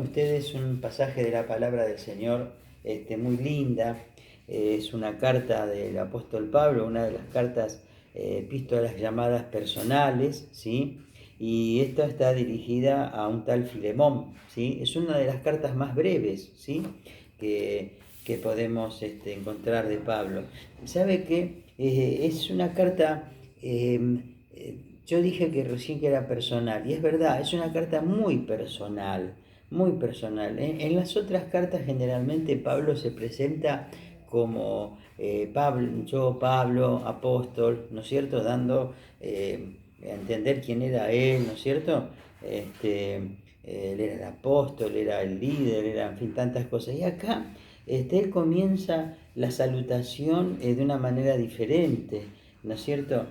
Ustedes un pasaje de la palabra del Señor muy linda. Es una carta del apóstol Pablo, una de las cartas, epístolas llamadas personales, ¿sí? Y esta está dirigida a un tal Filemón, ¿sí? Es una de las cartas más breves, ¿sí? que podemos encontrar de Pablo. ¿Sabe qué? Es una carta, yo dije que recién que era personal, y es verdad, es una carta muy personal, muy personal. En las otras cartas generalmente Pablo se presenta como Pablo, apóstol, ¿no es cierto? Dando a entender quién era él, ¿no es cierto? Él era el apóstol, era el líder, era, en fin, tantas cosas. Y acá él comienza la salutación de una manera diferente, ¿no es cierto?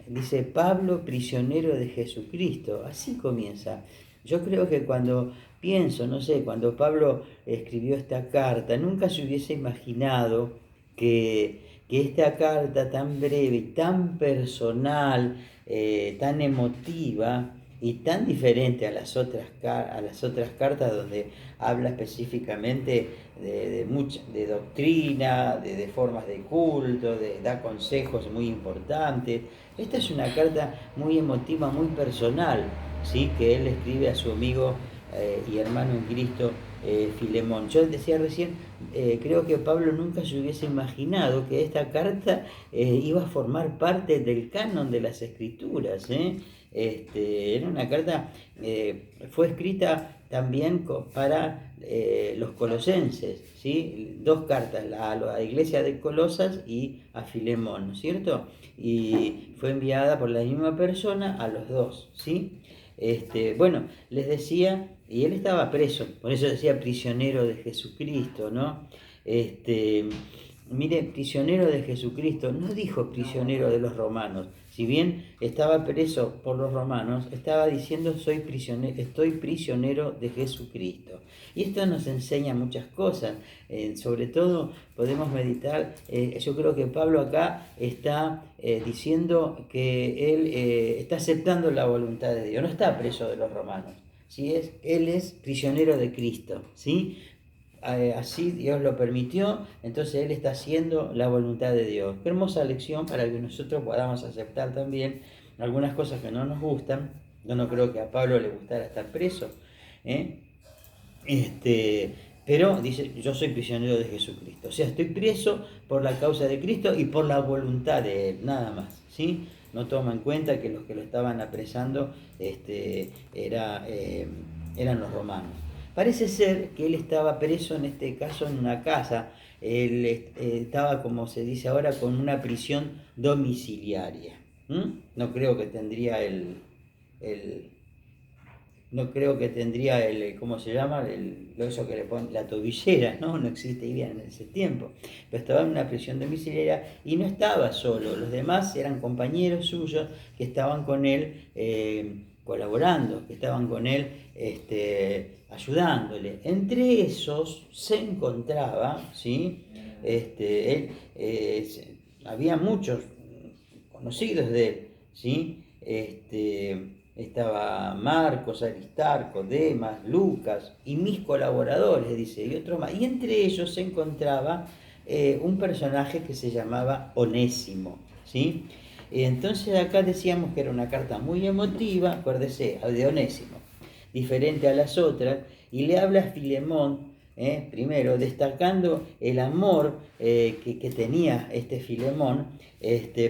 Dice Pablo, prisionero de Jesucristo. Así comienza. Yo creo que cuando pienso, no sé, cuando Pablo escribió esta carta, nunca se hubiese imaginado que esta carta tan breve, tan personal, tan emotiva y tan diferente a las otras cartas donde habla específicamente de doctrina, de formas de culto, da consejos muy importantes. Esta es una carta muy emotiva, muy personal, ¿sí? Que él escribe a su amigo y hermano en Cristo, Filemón. Yo decía recién, creo que Pablo nunca se hubiese imaginado que esta carta iba a formar parte del canon de las Escrituras. Era una carta, fue escrita también para los colosenses, ¿sí? Dos cartas, a la iglesia de Colosas y a Filemón, ¿no es cierto? Y fue enviada por la misma persona a los dos, ¿sí? Bueno, les decía, y él estaba preso, por eso decía prisionero de Jesucristo, ¿no? Mire, prisionero de Jesucristo, no dijo prisionero de los romanos. Si bien estaba preso por los romanos, estaba diciendo estoy prisionero de Jesucristo. Y esto nos enseña muchas cosas. Sobre todo podemos meditar, yo creo que Pablo acá está diciendo que él está aceptando la voluntad de Dios, no está preso de los romanos. ¿Sí? Él es prisionero de Cristo, ¿sí? Así Dios lo permitió, entonces él está haciendo la voluntad de Dios. Qué hermosa lección para que nosotros podamos aceptar también algunas cosas que no nos gustan. Yo no creo que a Pablo le gustara estar preso, ¿eh? Pero dice, yo soy prisionero de Jesucristo. O sea, estoy preso por la causa de Cristo y por la voluntad de Él, nada más, ¿sí? No toma en cuenta que los que lo estaban apresando eran los romanos. Parece ser que él estaba preso, en este caso, en una casa. Él estaba, como se dice ahora, con una prisión domiciliaria. No creo que tendría el no creo que tendría ¿cómo se llama? Eso que le ponen, la tobillera, ¿no? No existe bien en ese tiempo. Pero estaba en una prisión domiciliaria y no estaba solo. Los demás eran compañeros suyos que estaban con él colaborando, que estaban con él ayudándole. Entre esos se encontraba, ¿sí? Había muchos conocidos de él, ¿sí? Estaba Marcos, Aristarco, Demas, Lucas y mis colaboradores, dice, y otros más. Y entre ellos se encontraba un personaje que se llamaba Onésimo, ¿sí? Entonces acá decíamos que era una carta muy emotiva, acuérdese, de Onésimo, diferente a las otras, y le habla a Filemón, primero destacando el amor que tenía Filemón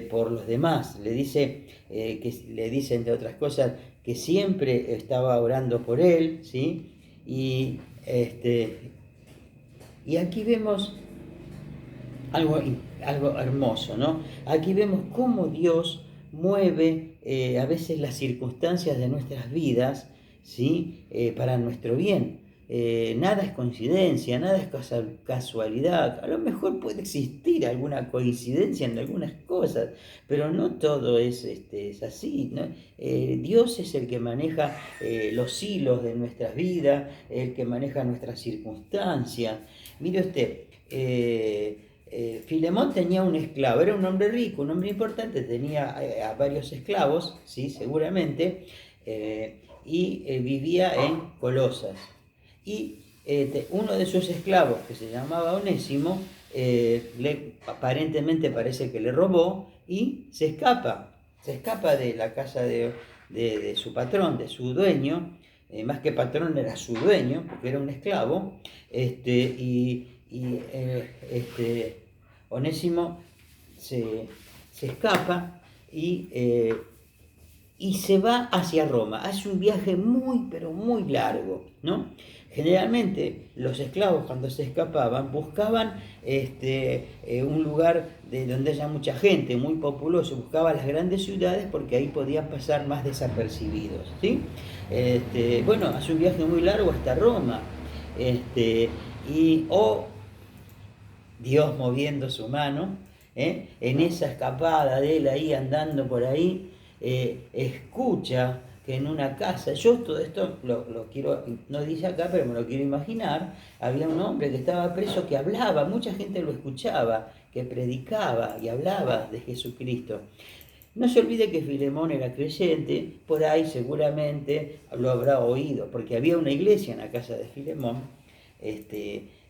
por los demás. Le dice, entre otras cosas, que siempre estaba orando por él, ¿sí? Y aquí vemos algo, algo hermoso, ¿no? Aquí vemos cómo Dios mueve a veces las circunstancias de nuestras vidas, ¿sí? Para nuestro bien. Nada es coincidencia, nada es casualidad. A lo mejor puede existir alguna coincidencia en algunas cosas, pero no todo es así, ¿no? Dios es el que maneja los hilos de nuestras vidas, el que maneja nuestras circunstancias. Mire usted, Filemón tenía un esclavo, era un hombre rico, un hombre importante, tenía a varios esclavos, sí, seguramente, y vivía en Colosas. Y uno de sus esclavos, que se llamaba Onésimo, aparentemente parece que le robó y se escapa de la casa de su patrón, de su dueño, más que patrón era su dueño, porque era un esclavo, Onésimo se escapa y se va hacia Roma. Hace un viaje muy, pero muy largo, ¿no? Generalmente los esclavos cuando se escapaban buscaban un lugar donde haya mucha gente, muy populoso, buscaban las grandes ciudades porque ahí podían pasar más desapercibidos, ¿sí? Bueno, hace un viaje muy largo hasta Roma, Dios moviendo su mano, en esa escapada de él ahí andando por ahí, escucha que en una casa, yo todo esto lo quiero, no dice acá, pero me lo quiero imaginar, había un hombre que estaba preso que hablaba, mucha gente lo escuchaba, que predicaba y hablaba de Jesucristo. No se olvide que Filemón era creyente, por ahí seguramente lo habrá oído, porque había una iglesia en la casa de Filemón,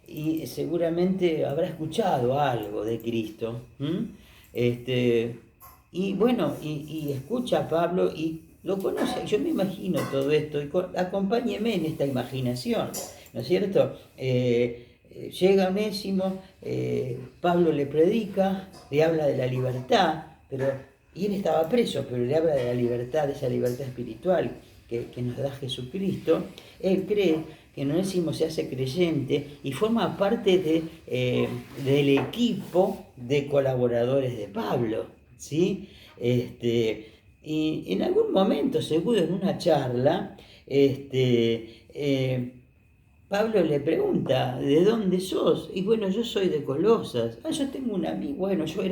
y seguramente habrá escuchado algo de Cristo. Y bueno, y escucha a Pablo y lo conoce. Yo me imagino todo esto, y acompáñeme en esta imaginación, ¿no es cierto? Llega Onésimo, Pablo le predica, le habla de la libertad, y él estaba preso, pero le habla de la libertad, de esa libertad espiritual que nos da Jesucristo. Él cree que Onésimo se hace creyente y forma parte del equipo de colaboradores de Pablo, ¿sí? Y en algún momento, seguro en una charla, Pablo le pregunta, ¿de dónde sos? Y bueno, yo soy de Colosas. Yo tengo un amigo, bueno, yo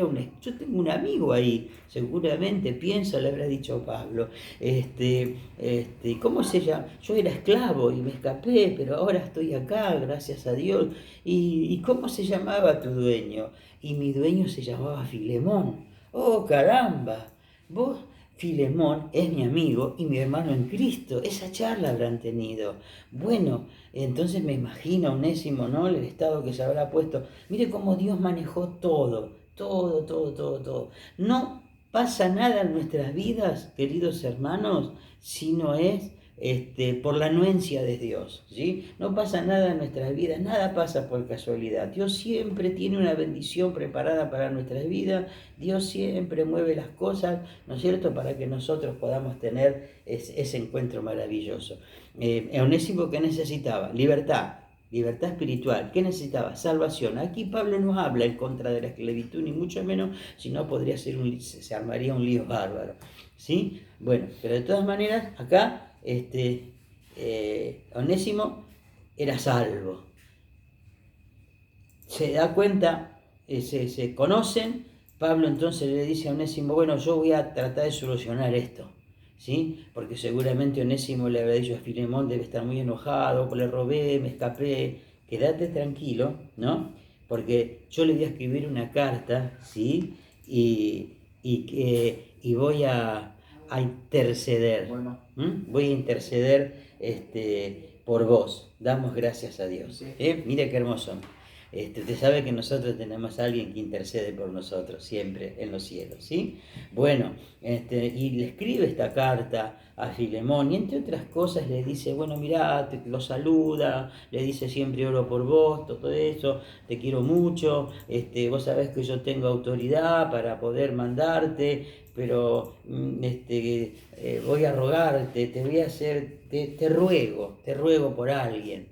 tengo un amigo ahí, seguramente piensa, le habrá dicho Pablo. ¿Cómo se llama? Yo era esclavo y me escapé, pero ahora estoy acá, gracias a Dios. ¿Y cómo se llamaba tu dueño? Y mi dueño se llamaba Filemón. ¡Oh, caramba! Vos, Filemón es mi amigo y mi hermano en Cristo. Esa charla habrán tenido. Bueno, entonces me imagino a Onésimo, ¿no? El estado que se habrá puesto. Mire cómo Dios manejó todo, todo, todo, todo, todo. No pasa nada en nuestras vidas, queridos hermanos, si no es por la anuencia de Dios, ¿sí? No pasa nada en nuestras vidas, nada pasa por casualidad. Dios siempre tiene una bendición preparada para nuestras vidas, Dios siempre mueve las cosas, ¿no es cierto?, para que nosotros podamos tener ese encuentro maravilloso. Onésimo, ¿qué necesitaba? Libertad espiritual. ¿Qué necesitaba? Salvación. Aquí Pablo no habla en contra de la esclavitud, ni mucho menos, si no podría ser se armaría un lío bárbaro, ¿sí? Bueno, pero de todas maneras, acá Onésimo era salvo. Se da cuenta, se conocen. Pablo entonces le dice a Onésimo, bueno, yo voy a tratar de solucionar esto, ¿sí? Porque seguramente Onésimo le habrá dicho a Filemón, debe estar muy enojado, le robé, me escapé, quédate tranquilo, ¿no? Porque yo le voy a escribir una carta, ¿sí? Y voy a interceder. Bueno. Voy a interceder por vos. Damos gracias a Dios. Mire qué hermoso. Usted sabe que nosotros tenemos a alguien que intercede por nosotros siempre en los cielos, ¿sí? Bueno, y le escribe esta carta a Filemón y entre otras cosas le dice, bueno, mirá, lo saluda, le dice siempre oro por vos, todo eso, te quiero mucho, vos sabés que yo tengo autoridad para poder mandarte, pero voy a rogarte, te voy a hacer, te ruego por alguien,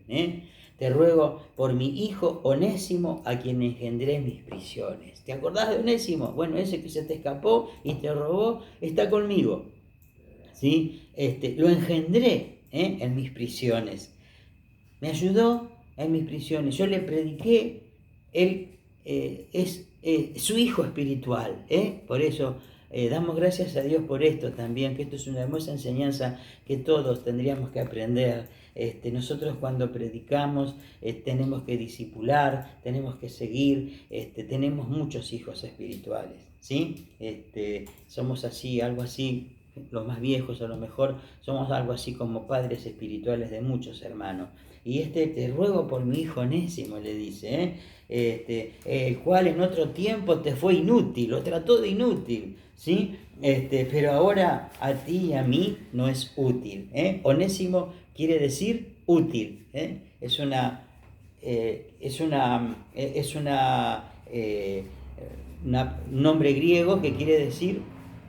Te ruego por mi hijo Onésimo, a quien engendré mis prisiones. ¿Te acordás de Onésimo? Bueno, ese que se te escapó y te robó, está conmigo, ¿sí? Lo engendré en mis prisiones. Me ayudó en mis prisiones. Yo le prediqué, él es su hijo espiritual. Por eso damos gracias a Dios por esto también, que esto es una hermosa enseñanza que todos tendríamos que aprender. Nosotros cuando predicamos tenemos que discipular, tenemos que seguir, tenemos muchos hijos espirituales, ¿sí? Somos así, algo así, los más viejos a lo mejor somos algo así como padres espirituales de muchos hermanos. Y te ruego por mi hijo Onésimo, le dice, el cual en otro tiempo te fue inútil, lo trató de inútil, ¿sí? Pero ahora a ti y a mí no es útil. Onésimo quiere decir útil. Es un nombre griego que quiere decir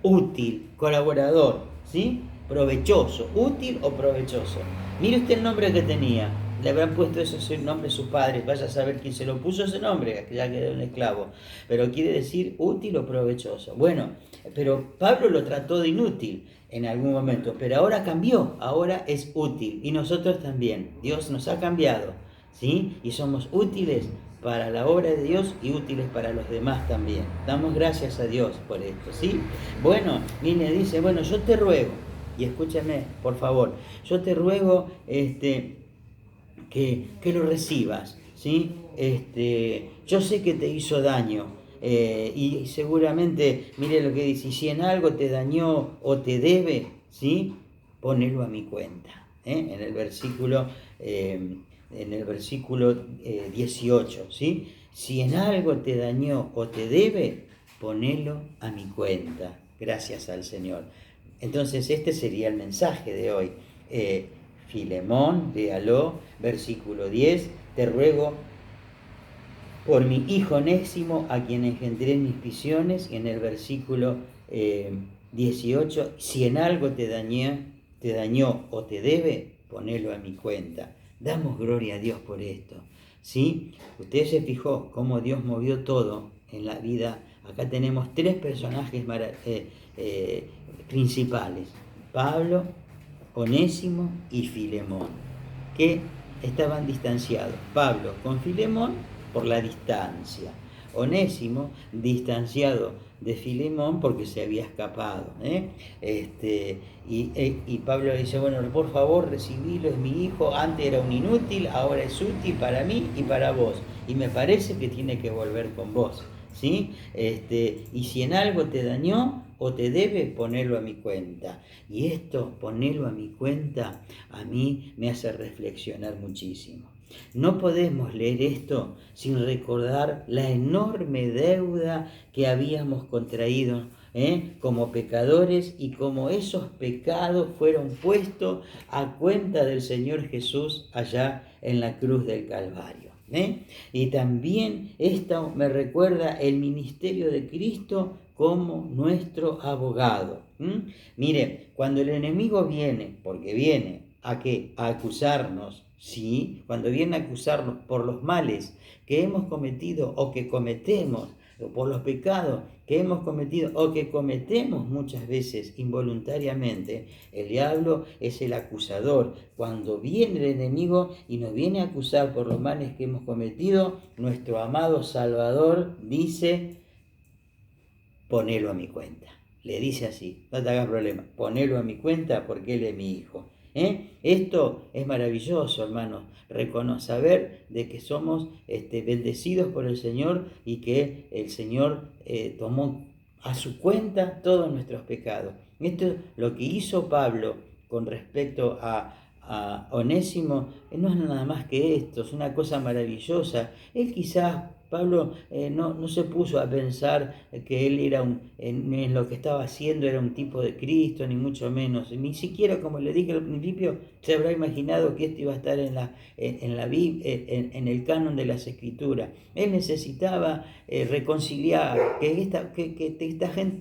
útil, colaborador, ¿sí? Provechoso, útil o provechoso. Mire usted el nombre que tenía. Le habrán puesto ese nombre sus padres, vaya a saber quién se lo puso ese nombre, que ya quedó un esclavo. Pero quiere decir útil o provechoso. Bueno, pero Pablo lo trató de inútil en algún momento, pero ahora cambió, ahora es útil. Y nosotros también. Dios nos ha cambiado, ¿sí? Y somos útiles para la obra de Dios y útiles para los demás también. Damos gracias a Dios por esto, ¿sí? Bueno, Nina dice, bueno, yo te ruego, y escúchame, por favor, yo te ruego que lo recibas, ¿sí? Yo sé que te hizo daño, y seguramente, mire lo que dice, si en algo te dañó o te debe, ¿sí? Ponelo a mi cuenta, en el versículo 18, ¿sí? Si en algo te dañó o te debe, ponelo a mi cuenta. Gracias al Señor. Entonces este sería el mensaje de hoy. Filemón, léalo, versículo 10, te ruego por mi hijo Onésimo, a quien engendré en mis prisiones, y en el versículo 18, si en algo te dañó o te debe, ponelo a mi cuenta. Damos gloria a Dios por esto, ¿sí? Usted se fijó cómo Dios movió todo en la vida. Acá tenemos tres personajes principales: Pablo, Onésimo y Filemón, que estaban distanciados. Pablo con Filemón por la distancia. Onésimo distanciado de Filemón porque se había escapado. Y Pablo le dice, bueno, por favor recibilo, es mi hijo, antes era un inútil, ahora es útil para mí y para vos. Y me parece que tiene que volver con vos, ¿sí? Y si en algo te dañó o te debe, ponerlo a mi cuenta. Y esto, ponerlo a mi cuenta, a mí me hace reflexionar muchísimo. No podemos leer esto sin recordar la enorme deuda que habíamos contraído como pecadores, y como esos pecados fueron puestos a cuenta del Señor Jesús allá en la cruz del Calvario. Y también esto me recuerda el ministerio de Cristo como nuestro abogado. Mire, cuando el enemigo viene, porque viene a acusarnos, ¿sí? Cuando viene a acusarnos por los males que hemos cometido o que cometemos, o por los pecados que hemos cometido o que cometemos muchas veces involuntariamente, el diablo es el acusador. Cuando viene el enemigo y nos viene a acusar por los males que hemos cometido, nuestro amado Salvador dice, ponelo a mi cuenta. Le dice así, no te hagas problema, ponelo a mi cuenta porque él es mi hijo. Esto es maravilloso, hermanos, saber de que somos bendecidos por el Señor y que el Señor tomó a su cuenta todos nuestros pecados. Esto es lo que hizo Pablo con respecto a Onésimo, no es nada más que esto, es una cosa maravillosa. Él quizás, Pablo, no se puso a pensar que él era en lo que estaba haciendo era un tipo de Cristo, ni mucho menos. Ni siquiera, como le dije al principio, se habrá imaginado que esto iba a estar en el canon de las Escrituras. Él necesitaba reconciliar, que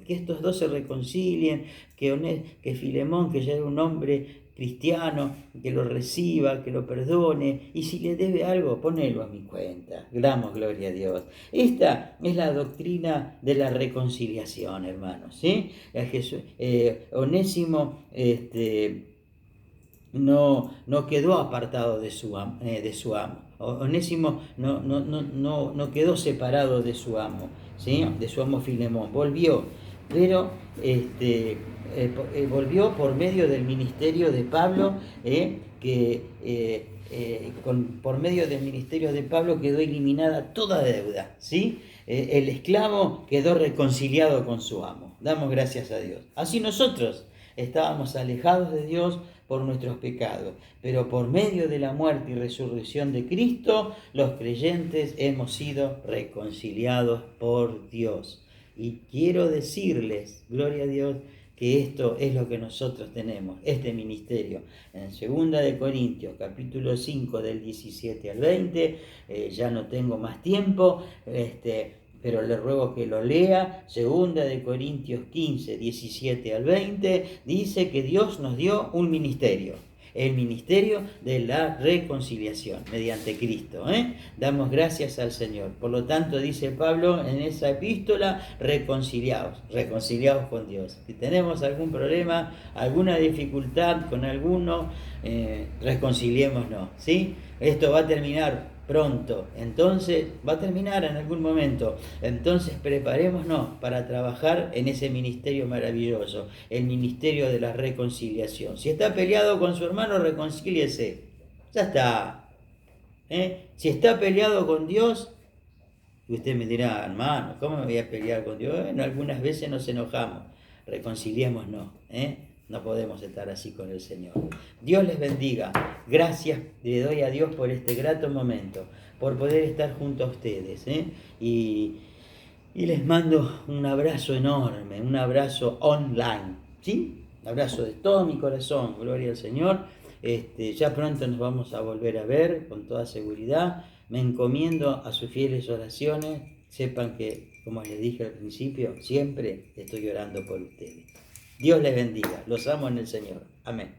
estos dos se reconcilien, que Filemón, que ya era un hombre cristiano, que lo reciba, que lo perdone, y si le debe algo, ponelo a mi cuenta. Damos gloria a Dios. Esta es la doctrina de la reconciliación, hermanos, ¿sí? Onésimo no quedó apartado de su amo. Onésimo no quedó separado de su amo, ¿sí? De su amo Filemón. Volvió, pero volvió por medio del ministerio de Pablo, por medio del ministerio de Pablo quedó eliminada toda deuda, ¿sí? El esclavo quedó reconciliado con su amo. Damos gracias a Dios. Así nosotros estábamos alejados de Dios por nuestros pecados, pero por medio de la muerte y resurrección de Cristo, los creyentes hemos sido reconciliados por Dios. Y quiero decirles, gloria a Dios, que esto es lo que nosotros tenemos, este ministerio. En 2 de Corintios, capítulo 5, del 17 al 20, ya no tengo más tiempo, pero le ruego que lo lea. 2 de Corintios 15, 17 al 20, dice que Dios nos dio un ministerio. El ministerio de la reconciliación mediante Cristo. Damos gracias al Señor. Por lo tanto, dice Pablo en esa epístola, reconciliados con Dios. Si tenemos algún problema, alguna dificultad con alguno, reconciliémonos, ¿sí? Esto va a terminar pronto, entonces va a terminar en algún momento, entonces preparémonos para trabajar en ese ministerio maravilloso, el ministerio de la reconciliación. Si está peleado con su hermano, reconcíliese, ya está. Si está peleado con Dios, usted me dirá, hermano, ¿cómo me voy a pelear con Dios? Bueno, algunas veces nos enojamos, reconciliémonos, no podemos estar así con el Señor. Dios les bendiga. Gracias le doy a Dios por este grato momento, por poder estar junto a ustedes. Y les mando un abrazo enorme, un abrazo online. ¿Sí? Un abrazo de todo mi corazón. Gloria al Señor. Ya pronto nos vamos a volver a ver con toda seguridad. Me encomiendo a sus fieles oraciones. Sepan que, como les dije al principio, siempre estoy orando por ustedes. Dios les bendiga. Los amo en el Señor. Amén.